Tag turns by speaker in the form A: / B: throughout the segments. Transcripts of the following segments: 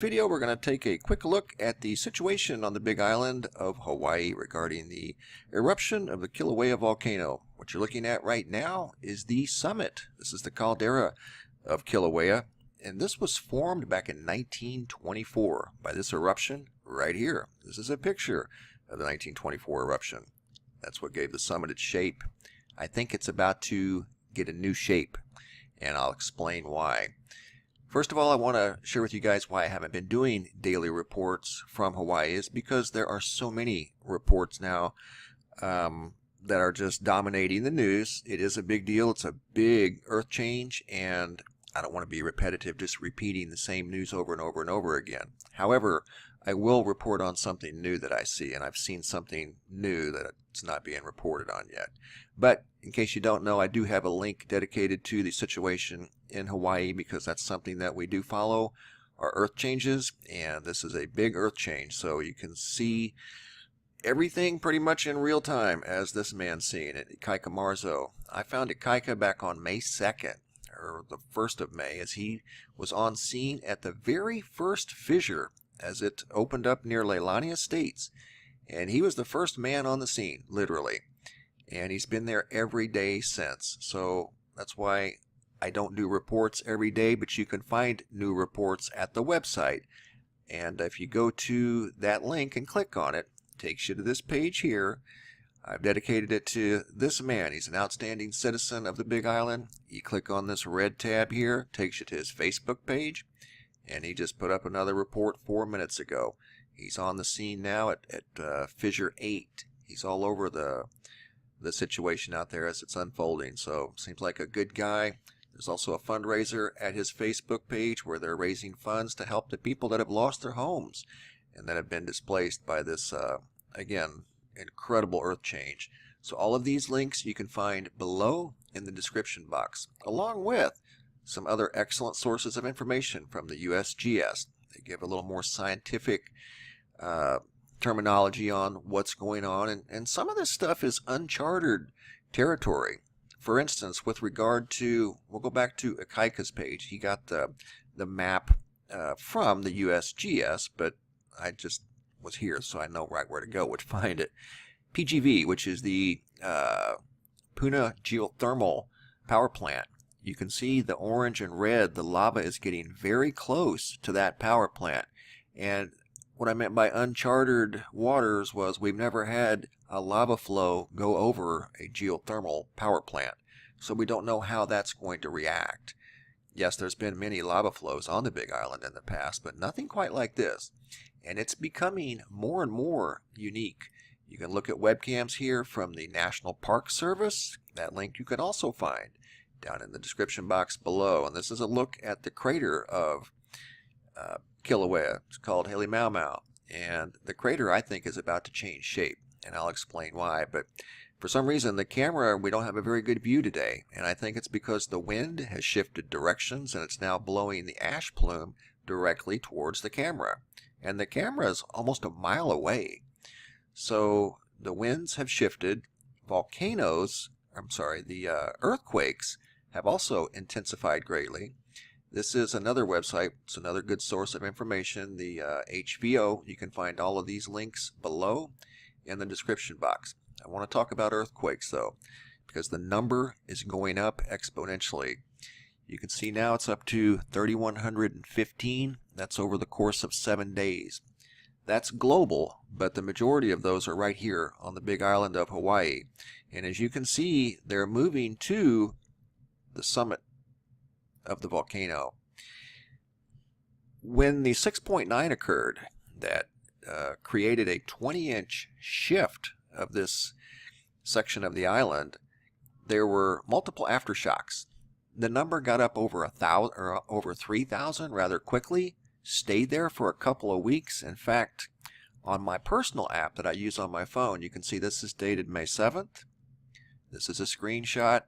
A: Video, we're going to take a quick look at the situation on the Big Island of Hawaii regarding the eruption of the Kilauea volcano. What you're looking at right now is the summit. This is the caldera of Kilauea, and this was formed back in 1924 by this eruption right here. This is a picture of the 1924 eruption. That's what gave the summit its shape. I think it's about to get a new shape, and I'll explain why. First of all, I want to share with you guys why I haven't been doing daily reports from Hawaii is because there are so many reports now that are just dominating the news. It is a big deal. It's a big earth change, and I don't want to be repetitive, just repeating the same news over and over and over again. However, I will report on something new that I see, and I've seen something new that it's not being reported on yet. But in case you don't know, I do have a link dedicated to the situation in Hawaii because that's something that we do follow, our earth changes, and this is a big earth change, so you can see everything pretty much in real time as this man's seeing it. Ikaika Marzo. I found Ikaika back on May 2nd, or the 1st of May, as he was on scene at the very first fissure as it opened up near Leilani Estates, and he was the first man on the scene, literally, and he's been there every day since. So that's why I don't do reports every day, but you can find new reports at the website, and if you go to that link and click on it, it takes you to this page here. I've dedicated it to this man. He's an outstanding citizen of the Big Island. You click on this red tab here, takes you to his Facebook page, and he just put up another report 4 minutes ago. He's on the scene now at Fissure 8. He's all over the situation out there as it's unfolding, so seems like a good guy. There's also a fundraiser at his Facebook page where they're raising funds to help the people that have lost their homes and that have been displaced by this, again, incredible earth change. So all of these links you can find below in the description box, along with some other excellent sources of information from the USGS. They give a little more scientific terminology on what's going on, and some of this stuff is uncharted territory. For instance, with regard to, we'll go back to Ikaika's page. He got the map from the USGS, but I just was here, so I know right where to go to find it. PGV, which is the Puna geothermal power plant. You can see the orange and red, the lava is getting very close to that power plant. And what I meant by uncharted waters was we've never had a lava flow go over a geothermal power plant. So we don't know how that's going to react. Yes, there's been many lava flows on the Big Island in the past, but nothing quite like this. And it's becoming more and more unique. You can look at webcams here from the National Park Service. That link you can also find down in the description box below. And this is a look at the crater of Kilauea. It's called Hale Mau Mau. And the crater, I think, is about to change shape. And I'll explain why. But for some reason, the camera, we don't have a very good view today. And I think it's because the wind has shifted directions and it's now blowing the ash plume directly towards the camera. And the camera is almost a mile away. So the winds have shifted. The earthquakes have also intensified greatly. This is another website. It's another good source of information, the HVO. You can find all of these links below in the description box. I want to talk about earthquakes, though, because the number is going up exponentially. You can see now it's up to 3,115. That's over the course of 7 days. That's global, but the majority of those are right here on the Big Island of Hawaii. And as you can see, they're moving to the summit of the volcano. When the 6.9 occurred, that created a 20-inch shift of this section of the island, there were multiple aftershocks. The number got up over 1,000 or over 3,000 rather quickly, stayed there for a couple of weeks. In fact, on my personal app that I use on my phone, you can see this is dated May 7th. This is a screenshot.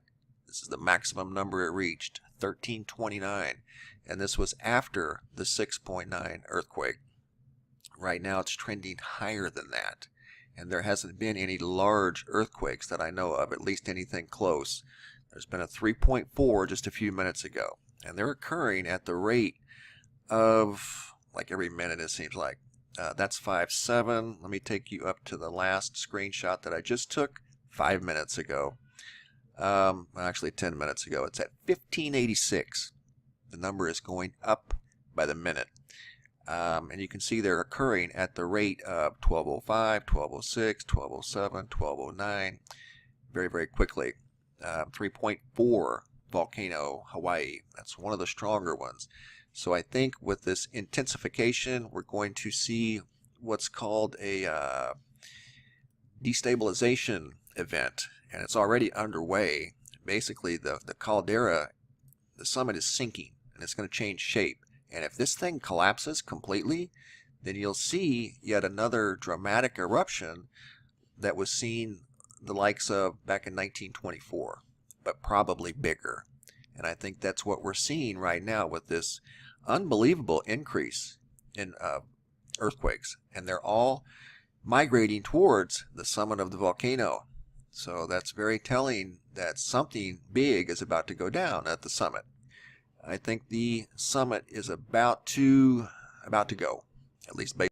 A: This is the maximum number it reached, 1329. And this was after the 6.9 earthquake. Right now it's trending higher than that. And there hasn't been any large earthquakes that I know of, at least anything close. There's been a 3.4 just a few minutes ago. And they're occurring at the rate of like every minute, it seems like. That's 5:07. Let me take you up to the last screenshot that I just took 5 minutes ago. Actually 10 minutes ago. It's at 1586. The number is going up by the minute. And you can see they're occurring at the rate of 1205, 1206, 1207, 1209, very, very quickly. 3.4 volcano, Hawaii. That's one of the stronger ones. So I think with this intensification, we're going to see what's called a destabilization event, and it's already underway. Basically, the caldera, the summit is sinking, and it's going to change shape. And if this thing collapses completely, then you'll see yet another dramatic eruption that was seen the likes of back in 1924, but probably bigger. And I think that's what we're seeing right now with this unbelievable increase in earthquakes. And they're all migrating towards the summit of the volcano. So that's very telling that something big is about to go down at the summit. I think the summit is about to go, at least based